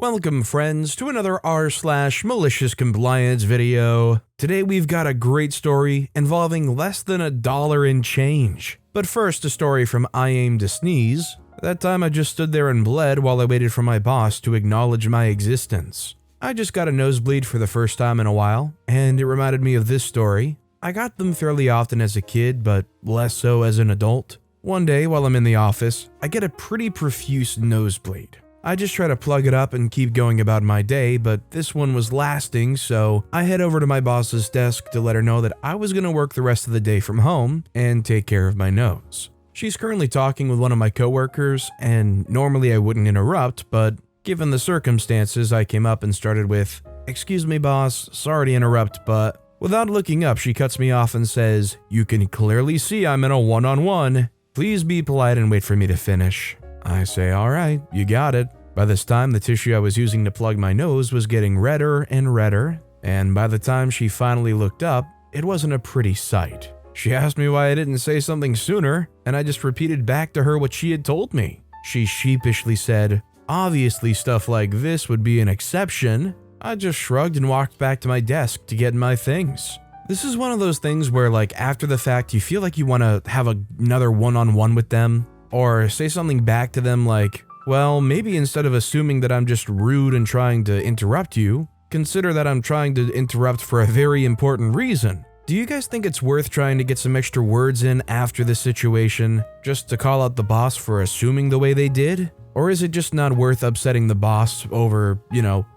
Welcome friends to another r/MaliciousCompliance video. Today we've got a great story involving less than $1 in change. But first, a story from I Aim to Sneeze. That time I just stood there and bled while I waited for my boss to acknowledge my existence. I just got a nosebleed for the first time in a while, and it reminded me of this story. I got them fairly often as a kid, but less so as an adult. One day while I'm in the office, I get a pretty profuse nosebleed. I just try to plug it up and keep going about my day, but this one was lasting, so I head over to my boss's desk to let her know that I was going to work the rest of the day from home and take care of my nose. She's currently talking with one of my coworkers, and normally I wouldn't interrupt, but given the circumstances, I came up and started with, "Excuse me, boss, sorry to interrupt, but..." Without looking up, she cuts me off and says, "You can clearly see I'm in a one-on-one. Please be polite and wait for me to finish." I say, "Alright, you got it." By this time, the tissue I was using to plug my nose was getting redder and redder, and by the time she finally looked up, it wasn't a pretty sight. She asked me why I didn't say something sooner, and I just repeated back to her what she had told me. She sheepishly said, "Obviously stuff like this would be an exception." I just shrugged and walked back to my desk to get my things. This is one of those things where, like, after the fact, you feel like you want to have another one-on-one with them, or say something back to them like, "Well, maybe instead of assuming that I'm just rude and trying to interrupt you, consider that I'm trying to interrupt for a very important reason." Do you guys think it's worth trying to get some extra words in after this situation, just to call out the boss for assuming the way they did? Or is it just not worth upsetting the boss over,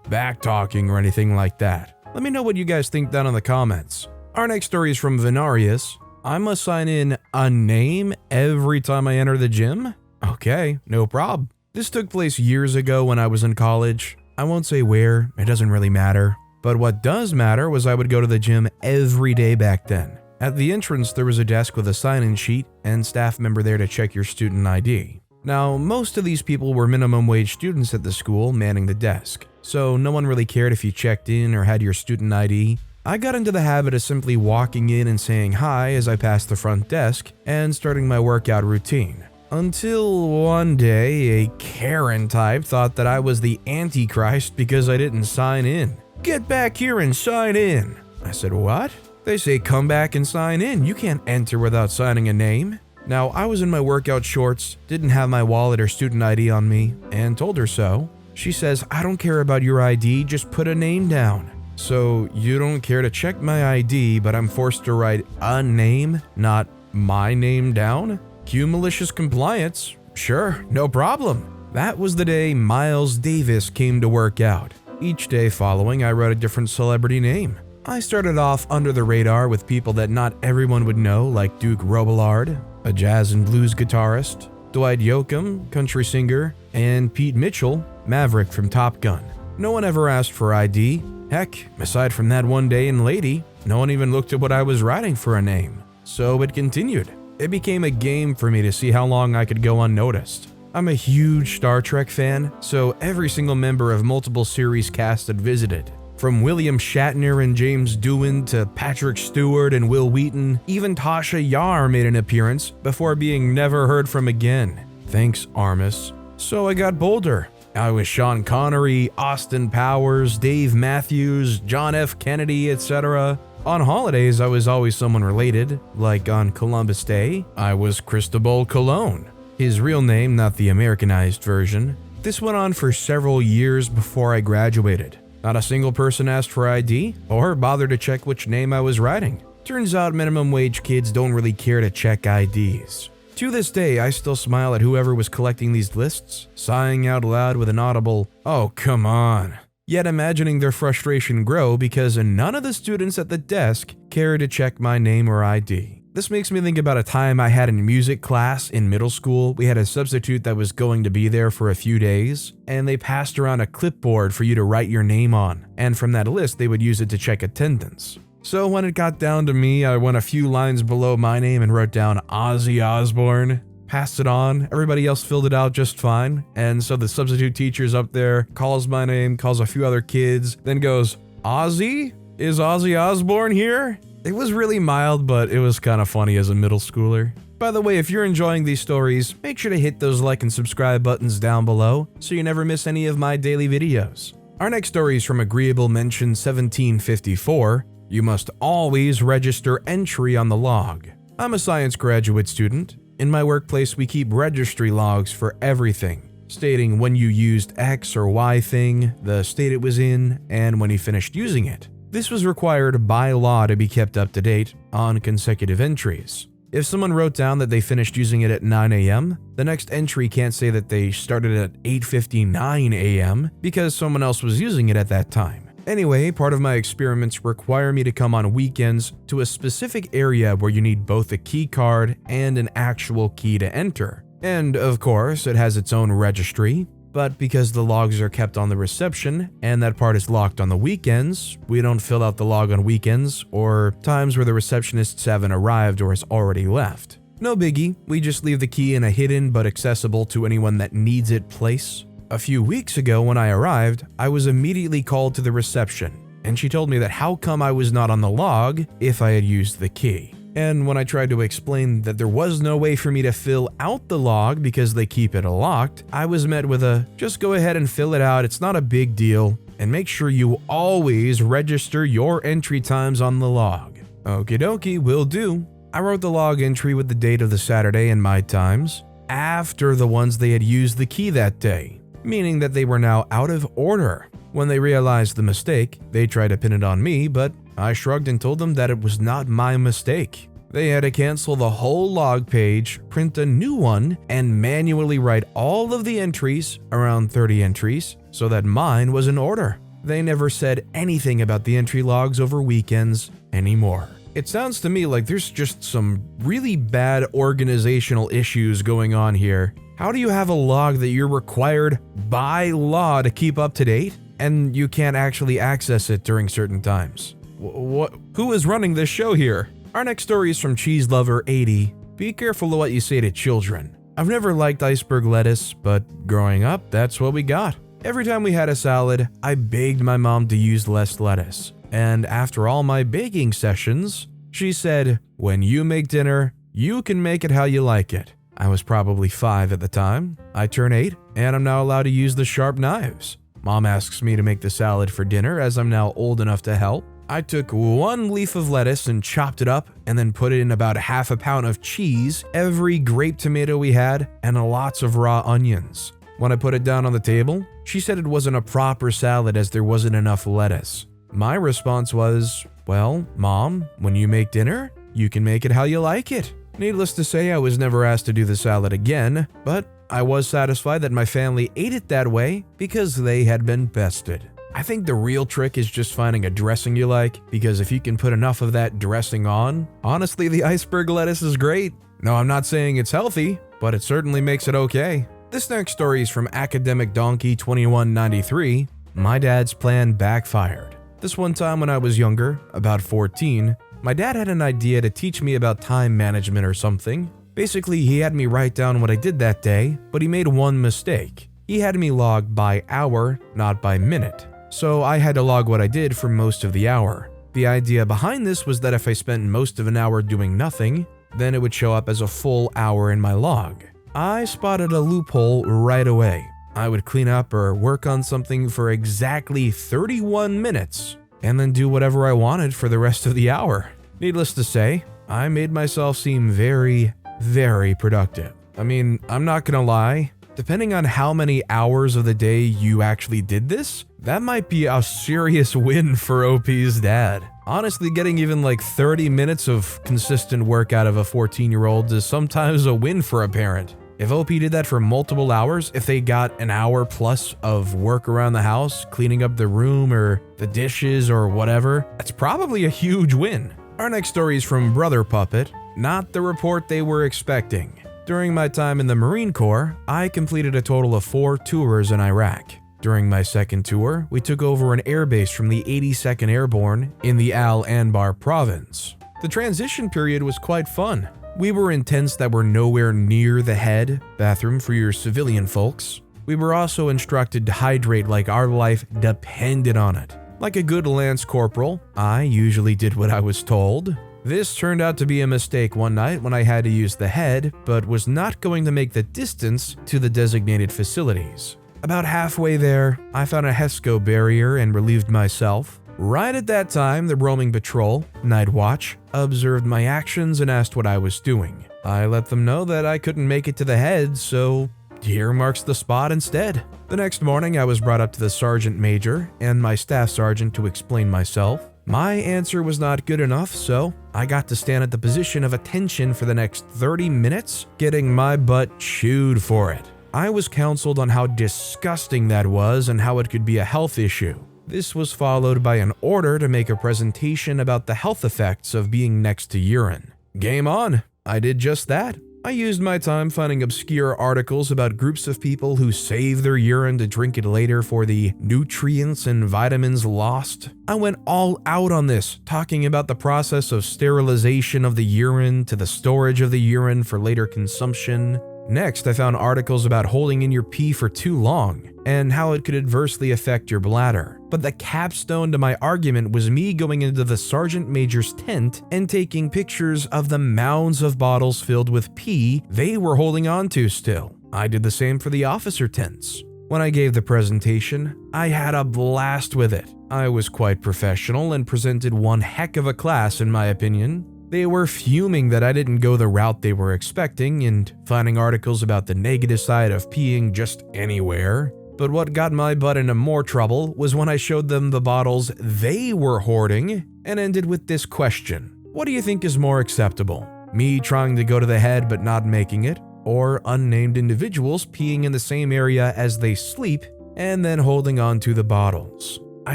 back-talking or anything like that? Let me know what you guys think down in the comments. Our next story is from Venarius. I must sign in a name every time I enter the gym? Okay, no prob. This took place years ago when I was in college. I won't say where, it doesn't really matter. But what does matter was I would go to the gym every day back then. At the entrance, there was a desk with a sign-in sheet and staff member there to check your student ID. Now, most of these people were minimum wage students at the school manning the desk, so no one really cared if you checked in or had your student ID. I got into the habit of simply walking in and saying hi as I passed the front desk and starting my workout routine. Until one day, a Karen type thought that I was the Antichrist because I didn't sign in. "Get back here and sign in." I said, "What?" They say, "Come back and sign in. You can't enter without signing a name." Now, I was in my workout shorts, didn't have my wallet or student ID on me, and told her so. She says, "I don't care about your ID, just put a name down." So, you don't care to check my ID, but I'm forced to write a name, not my name down? Cue malicious compliance. Sure, no problem. That was the day Miles Davis came to work out. Each day following, I wrote a different celebrity name. I started off under the radar with people that not everyone would know, like Duke Robillard, a jazz and blues guitarist, Dwight Yoakam, country singer, and Pete Mitchell, Maverick from Top Gun. No one ever asked for ID. Heck, aside from that one day in Lady, no one even looked at what I was writing for a name. So it continued. It became a game for me to see how long I could go unnoticed. I'm a huge Star Trek fan, so every single member of multiple series cast had visited. From William Shatner and James Doohan to Patrick Stewart and Will Wheaton, even Tasha Yar made an appearance before being never heard from again. Thanks, Armus. So I got bolder. I was Sean Connery, Austin Powers, Dave Matthews, John F. Kennedy, etc. On holidays, I was always someone related, like on Columbus Day, I was Cristobal Colon. His real name, not the Americanized version. This went on for several years before I graduated. Not a single person asked for ID or bothered to check which name I was writing. Turns out minimum wage kids don't really care to check IDs. To this day, I still smile at whoever was collecting these lists, sighing out loud with an audible, "Oh, come on." Yet imagining their frustration grow because none of the students at the desk cared to check my name or ID. This makes me think about a time I had in music class in middle school. We had a substitute that was going to be there for a few days, and they passed around a clipboard for you to write your name on, and from that list they would use it to check attendance. So when it got down to me, I went a few lines below my name and wrote down Ozzy Osbourne, passed it on, everybody else filled it out just fine, and so the substitute teacher's up there, calls my name, calls a few other kids, then goes, "Ozzy? Is Ozzy Osbourne here?" It was really mild, but it was kind of funny as a middle schooler. By the way, if you're enjoying these stories, make sure to hit those like and subscribe buttons down below so you never miss any of my daily videos. Our next story is from Agreeable Mention 1754. You must always register entry on the log. I'm a science graduate student. In my workplace, we keep registry logs for everything, stating when you used X or Y thing, the state it was in, and when you finished using it. This was required by law to be kept up to date on consecutive entries. If someone wrote down that they finished using it at 9 a.m., the next entry can't say that they started at 8:59 a.m. because someone else was using it at that time. Anyway, part of my experiments require me to come on weekends to a specific area where you need both a key card and an actual key to enter. And of course, it has its own registry, but because the logs are kept on the reception and that part is locked on the weekends, we don't fill out the log on weekends or times where the receptionists haven't arrived or has already left. No biggie, we just leave the key in a hidden but accessible to anyone that needs it place. A few weeks ago when I arrived, I was immediately called to the reception, and she told me that how come I was not on the log if I had used the key. And when I tried to explain that there was no way for me to fill out the log because they keep it locked, I was met with a, just go ahead and fill it out, it's not a big deal, and make sure you always register your entry times on the log. Okie dokie, will do. I wrote the log entry with the date of the Saturday and my times, after the ones they had used the key that day, meaning that they were now out of order. When they realized the mistake, they tried to pin it on me, but I shrugged and told them that it was not my mistake. They had to cancel the whole log page, print a new one, and manually write all of the entries, around 30 entries, so that mine was in order. They never said anything about the entry logs over weekends anymore. It sounds to me like there's just some really bad organizational issues going on here. How do you have a log that you're required by law to keep up to date, and you can't actually access it during certain times? Who is running this show here? Our next story is from CheeseLover80. Be careful of what you say to children. I've never liked iceberg lettuce, but growing up, that's what we got. Every time we had a salad, I begged my mom to use less lettuce. And after all my baking sessions, she said, when you make dinner, you can make it how you like it. I was probably 5 at the time. I turn 8, and I'm now allowed to use the sharp knives. Mom asks me to make the salad for dinner as I'm now old enough to help. I took 1 leaf of lettuce and chopped it up and then put in about half a pound of cheese, every grape tomato we had, and lots of raw onions. When I put it down on the table, she said it wasn't a proper salad as there wasn't enough lettuce. My response was, well, Mom, when you make dinner, you can make it how you like it. Needless to say, I was never asked to do the salad again, but I was satisfied that my family ate it that way because they had been bested. I think the real trick is just finding a dressing you like, because if you can put enough of that dressing on, honestly, the iceberg lettuce is great. No, I'm not saying it's healthy, but it certainly makes it okay. This next story is from Academic Donkey 2193. My dad's plan backfired. This one time when I was younger, about 14, my dad had an idea to teach me about time management or something. Basically, he had me write down what I did that day, but he made one mistake. He had me log by hour, not by minute. So I had to log what I did for most of the hour. The idea behind this was that if I spent most of an hour doing nothing, then it would show up as a full hour in my log. I spotted a loophole right away. I would clean up or work on something for exactly 31 minutes, and then do whatever I wanted for the rest of the hour. Needless to say, I made myself seem very, very productive. I mean, I'm not gonna lie, depending on how many hours of the day you actually did this, that might be a serious win for OP's dad. Honestly, getting even like 30 minutes of consistent work out of a 14-year-old is sometimes a win for a parent. If OP did that for multiple hours, if they got an hour plus of work around the house, cleaning up the room or the dishes or whatever, that's probably a huge win. Our next story is from Brother Puppet, not the report they were expecting. During my time in the Marine Corps, I completed a total of 4 tours in Iraq. During my second tour, we took over an airbase from the 82nd Airborne in the Al Anbar province. The transition period was quite fun. We were in tents that were nowhere near the head bathroom for your civilian folks. We were also instructed to hydrate like our life depended on it. Like a good lance corporal, I usually did what I was told. This turned out to be a mistake one night when I had to use the head, but was not going to make the distance to the designated facilities. About halfway there, I found a HESCO barrier and relieved myself. Right at that time, the roaming patrol, Night Watch, observed my actions and asked what I was doing. I let them know that I couldn't make it to the head, so here marks the spot instead. The next morning, I was brought up to the sergeant major and my staff sergeant to explain myself. My answer was not good enough, so I got to stand at the position of attention for the next 30 minutes, getting my butt chewed for it. I was counseled on how disgusting that was and how it could be a health issue. This was followed by an order to make a presentation about the health effects of being next to urine. Game on! I did just that. I used my time finding obscure articles about groups of people who save their urine to drink it later for the nutrients and vitamins lost. I went all out on this, talking about the process of sterilization of the urine to the storage of the urine for later consumption. Next, I found articles about holding in your pee for too long and how it could adversely affect your bladder. But the capstone to my argument was me going into the sergeant major's tent and taking pictures of the mounds of bottles filled with pee they were holding on to still. I did the same for the officer tents. When I gave the presentation, I had a blast with it. I was quite professional and presented one heck of a class in my opinion. They were fuming that I didn't go the route they were expecting and finding articles about the negative side of peeing just anywhere. But what got my butt into more trouble was when I showed them the bottles they were hoarding and ended with this question. What do you think is more acceptable? Me trying to go to the head but not making it, or unnamed individuals peeing in the same area as they sleep and then holding on to the bottles? I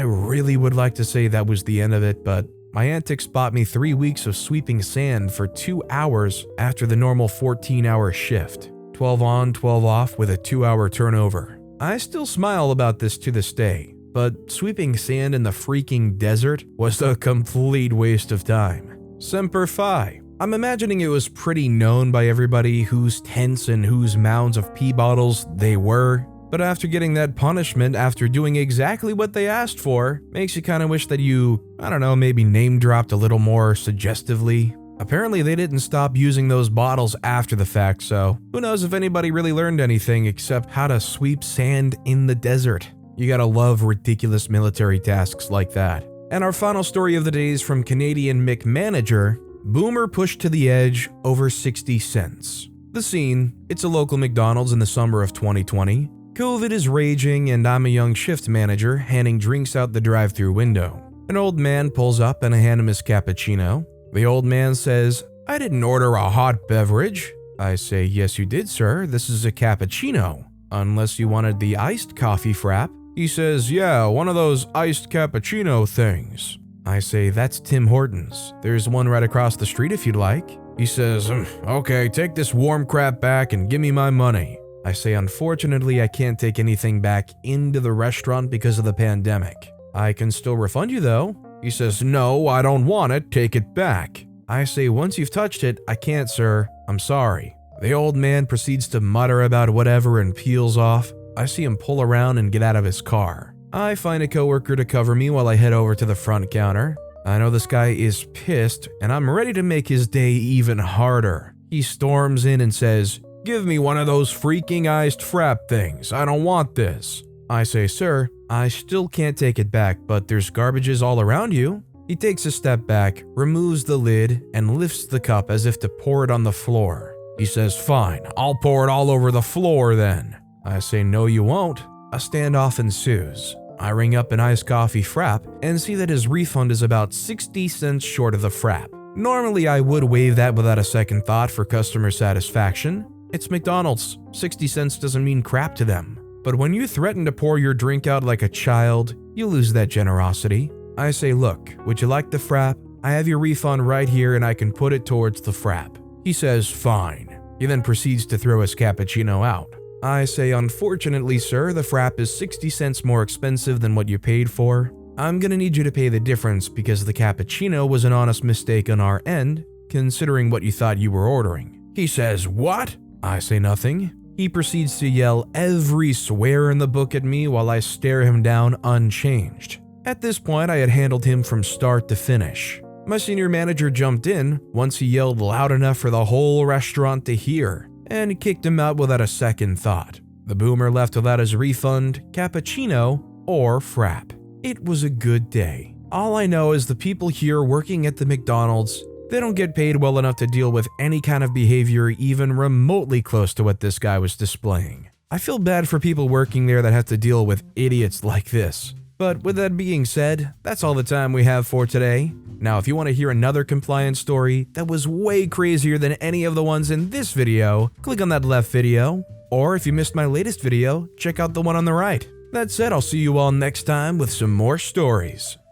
really would like to say that was the end of it, but my antics bought me 3 weeks of sweeping sand for 2 hours after the normal 14-hour shift, 12 on, 12 off with a 2-hour turnover. I still smile about this to this day, but sweeping sand in the freaking desert was a complete waste of time. Semper Fi. I'm imagining it was pretty known by everybody whose tents and whose mounds of pee bottles they were. But after getting that punishment after doing exactly what they asked for, makes you kind of wish that you, maybe name dropped a little more suggestively. Apparently they didn't stop using those bottles after the fact, so who knows if anybody really learned anything except how to sweep sand in the desert. You gotta love ridiculous military tasks like that. And our final story of the day is from Canadian McManager, Boomer pushed to the edge over 60 cents. The scene, it's a local McDonald's in the summer of 2020. COVID is raging and I'm a young shift manager handing drinks out the drive-thru window. An old man pulls up and I hand him his cappuccino. The old man says, "I didn't order a hot beverage." I say, "Yes you did, sir. This is a cappuccino. Unless you wanted the iced coffee frap." He says, "Yeah, one of those iced cappuccino things." I say, "That's Tim Hortons. There's one right across the street if you'd like." He says, "Okay, take this warm crap back and give me my money." I say, "Unfortunately, I can't take anything back into the restaurant because of the pandemic. I can still refund you though." He says, "No, I don't want it. Take it back." I say, "Once you've touched it, I can't, sir. I'm sorry." The old man proceeds to mutter about whatever and peels off. I see him pull around and get out of his car. I find a coworker to cover me while I head over to the front counter. I know this guy is pissed, and I'm ready to make his day even harder. He storms in and says, "Give me one of those freaking iced frap things. I don't want this." I say, "Sir, I still can't take it back, but there's garbages all around you." He takes a step back, removes the lid, and lifts the cup as if to pour it on the floor. He says, "Fine, I'll pour it all over the floor then." I say, "No, you won't." A standoff ensues. I ring up an iced coffee frap and see that his refund is about 60 cents short of the frap. Normally, I would waive that without a second thought for customer satisfaction. It's McDonald's. 60 cents doesn't mean crap to them. But when you threaten to pour your drink out like a child, you lose that generosity. I say, "Look, would you like the frap? I have your refund right here and I can put it towards the frap." He says, "Fine." He then proceeds to throw his cappuccino out. I say, "Unfortunately, sir, the frap is 60 cents more expensive than what you paid for. I'm gonna need you to pay the difference because the cappuccino was an honest mistake on our end, considering what you thought you were ordering." He says, "What?" I say nothing. He proceeds to yell every swear in the book at me while I stare him down unchanged. At this point, I had handled him from start to finish. My senior manager jumped in once he yelled loud enough for the whole restaurant to hear, and kicked him out without a second thought. The boomer left without his refund, cappuccino, or frap. It was a good day. All I know is the people here working at the McDonald's, they don't get paid well enough to deal with any kind of behavior even remotely close to what this guy was displaying. I feel bad for people working there that have to deal with idiots like this. But with that being said, that's all the time we have for today. Now, if you want to hear another compliance story that was way crazier than any of the ones in this video, click on that left video. Or if you missed my latest video, check out the one on the right. That said, I'll see you all next time with some more stories.